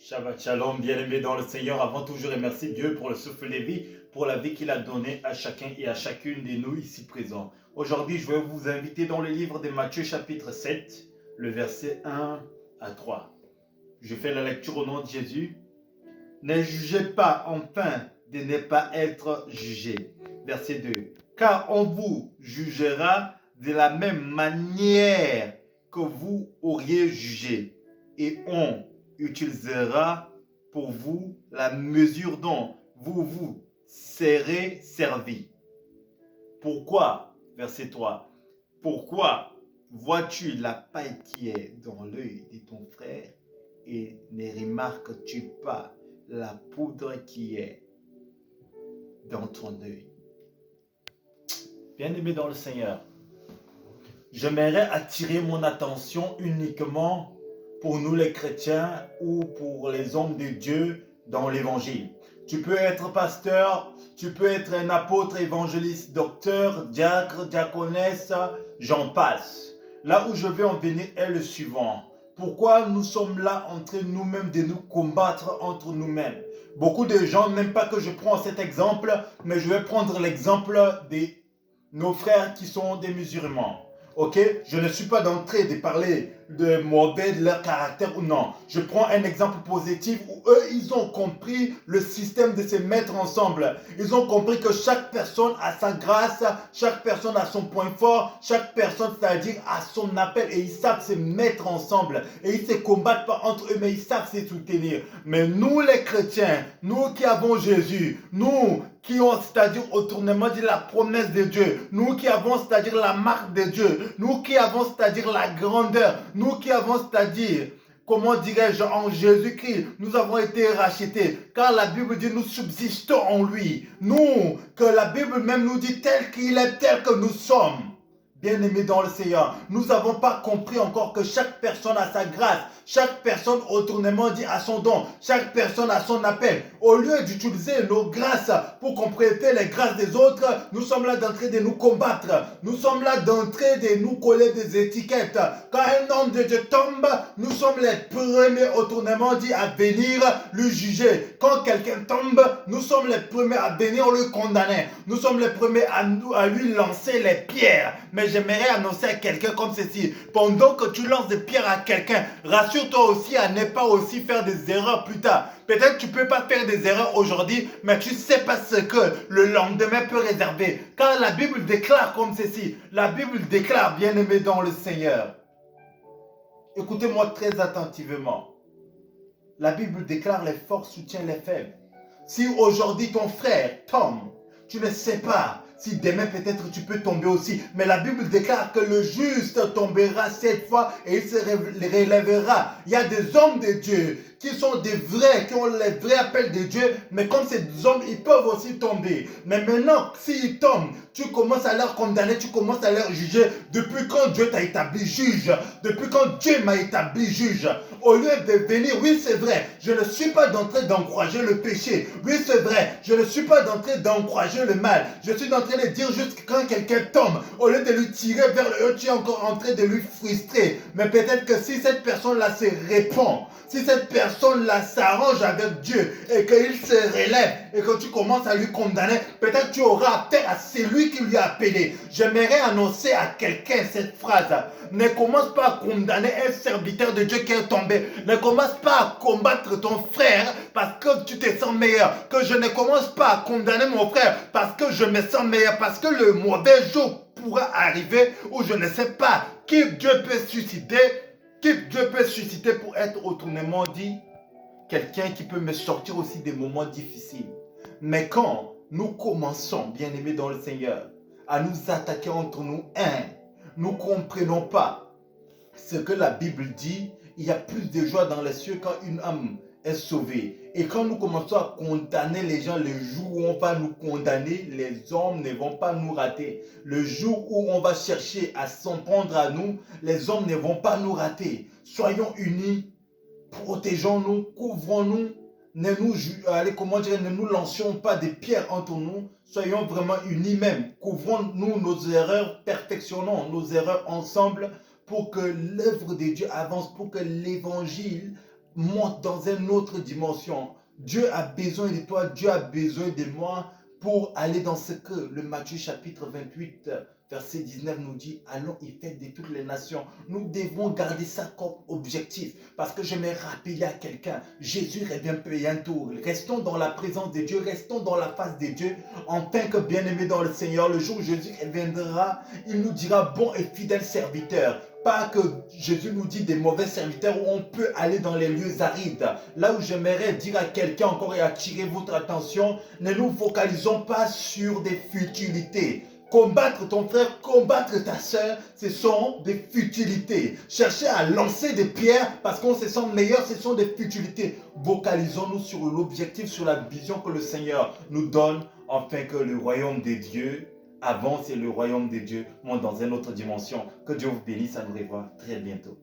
Shabbat Shalom, bien-aimés dans le Seigneur. Avant tout, je remercie Dieu pour le souffle de vie, pour la vie qu'il a donnée à chacun et à chacune de nous ici présents. Aujourd'hui, je vais vous inviter dans le livre de Matthieu chapitre 7, le verset 1 à 3. Je fais la lecture au nom de Jésus. Ne jugez pas enfin de ne pas être jugés. Verset 2. Car on vous jugera de la même manière que vous auriez jugé, et on utilisera pour vous la mesure dont vous vous serez servi. Pourquoi, verset 3, pourquoi vois-tu la paille qui est dans l'œil de ton frère et ne remarques-tu pas la poudre qui est dans ton œil? Bien-aimé dans le Seigneur, j'aimerais attirer mon attention uniquement pour nous les chrétiens ou pour les hommes de Dieu dans l'évangile. Tu peux être pasteur, tu peux être un apôtre, évangéliste, docteur, diacre, diaconesse, j'en passe. Là où je vais en venir est le suivant. Pourquoi nous sommes là entre nous-mêmes de nous combattre entre nous-mêmes? Beaucoup de gens n'aiment pas que je prends cet exemple, mais je vais prendre l'exemple de nos frères qui sont des musulmans. Ok, je ne suis pas d'entrée de parler de mauvais de leur caractère ou non. Je prends un exemple positif où eux, ils ont compris le système de se mettre ensemble. Ils ont compris que chaque personne a sa grâce, chaque personne a son point fort, chaque personne, c'est-à-dire, a son appel et ils savent se mettre ensemble. Et ils ne se combattent pas entre eux, mais ils savent se soutenir. Mais nous, les chrétiens, nous qui avons Jésus, nous qui ont, c'est-à-dire autrement dit la promesse de Dieu, nous qui avons, c'est-à-dire la marque de Dieu, nous qui avons, c'est-à-dire la grandeur, nous qui avons, c'est-à-dire, comment dirais-je, en Jésus-Christ, nous avons été rachetés, car la Bible dit nous subsistons en lui. Nous, que la Bible même nous dit tel qu'il est, tel que nous sommes. Bien-aimés dans le Seigneur, nous n'avons pas compris encore que chaque personne a sa grâce, chaque personne autrement dit a son don, chaque personne a son appel. Au lieu d'utiliser nos grâces pour compléter les grâces des autres, nous sommes là d'entrer de nous combattre. Nous sommes là d'entrer de nous coller des étiquettes. Quand un homme de Dieu tombe, nous sommes les premiers autrement dit à venir le juger. Quand quelqu'un tombe, nous sommes les premiers à venir le condamner. Nous sommes les premiers à lui lancer les pierres. Mais j'aimerais annoncer à quelqu'un comme ceci. Pendant que tu lances des pierres à quelqu'un, rassure-toi aussi à ne pas aussi faire des erreurs plus tard. Peut-être que tu ne peux pas faire des erreurs aujourd'hui, mais tu ne sais pas ce que le lendemain peut réserver. Car la Bible déclare comme ceci. La Bible déclare, bien-aimé dans le Seigneur. Écoutez-moi très attentivement. La Bible déclare les forts soutiennent les faibles. Si aujourd'hui ton frère tombe, tu ne sais pas si demain peut-être tu peux tomber aussi. Mais la Bible déclare que le juste tombera 7 fois et il se relèvera. Il y a des hommes de Dieu qui sont des vrais, qui ont les vrais appels de Dieu. Mais comme ces hommes, ils peuvent aussi tomber. Mais maintenant, s'ils tombent, tu commences à leur condamner, tu commences à leur juger. Depuis quand Dieu t'a établi juge? Depuis quand Dieu m'a établi juge? Au lieu de venir, oui c'est vrai, je ne suis pas d'entrée d'encourager le péché. Oui c'est vrai, je ne suis pas d'entrée d'encourager le mal. Je suis d'entrée de dire juste que quand quelqu'un tombe, au lieu de lui tirer vers le haut, tu es encore en train de lui frustrer. Mais peut-être que si cette personne-là se répand, si cette personne-là s'arrange avec Dieu et qu'il se relève et que tu commences à lui condamner, peut-être tu auras affaire à celui qui lui a appelé. J'aimerais annoncer à quelqu'un cette phrase. Ne commence pas à condamner un serviteur de Dieu qui est tombé. Ne commence pas à combattre ton frère parce que tu te sens meilleur. Que je ne commence pas à condamner mon frère parce que je me sens meilleur. Parce que le mauvais jour pourra arriver où je ne sais pas qui Dieu peut susciter. Qui Dieu peut susciter pour être autrement dit quelqu'un qui peut me sortir aussi des moments difficiles. Mais quand nous commençons, bien-aimés dans le Seigneur, à nous attaquer entre nous, nous ne comprenons pas ce que la Bible dit. Il y a plus de joie dans les cieux quand une âme est sauvée. Et quand nous commençons à condamner les gens, le jour où on va nous condamner, les hommes ne vont pas nous rater. Le jour où on va chercher à s'en prendre à nous, les hommes ne vont pas nous rater. Soyons unis, protégeons-nous, couvrons-nous. Ne nous lancions pas des pierres entre nous. Soyons vraiment unis même. Couvrons-nous nos erreurs, perfectionnons nos erreurs ensemble pour que l'œuvre de Dieu avance, pour que l'évangile monte dans une autre dimension. Dieu a besoin de toi, Dieu a besoin de moi pour aller dans ce que le Matthieu chapitre 28, verset 19 nous dit, allons y faire de toutes les nations. Nous devons garder ça comme objectif parce que je m'ai rappelé à quelqu'un, Jésus revient bientôt. Restons dans la présence de Dieu, restons dans la face de Dieu en tant que bien-aimés dans le Seigneur. Le jour où Jésus reviendra, il nous dira bon et fidèle serviteur. Pas que Jésus nous dit des mauvais serviteurs où on peut aller dans les lieux arides. Là où j'aimerais dire à quelqu'un encore et attirer votre attention, ne nous focalisons pas sur des futilités. Combattre ton frère, combattre ta soeur, ce sont des futilités. Chercher à lancer des pierres parce qu'on se sent meilleur, ce sont des futilités. Focalisons-nous sur l'objectif, sur la vision que le Seigneur nous donne, afin que le royaume des dieux avance et le royaume des dieux monte dans une autre dimension. Que Dieu vous bénisse, à nous revoir très bientôt.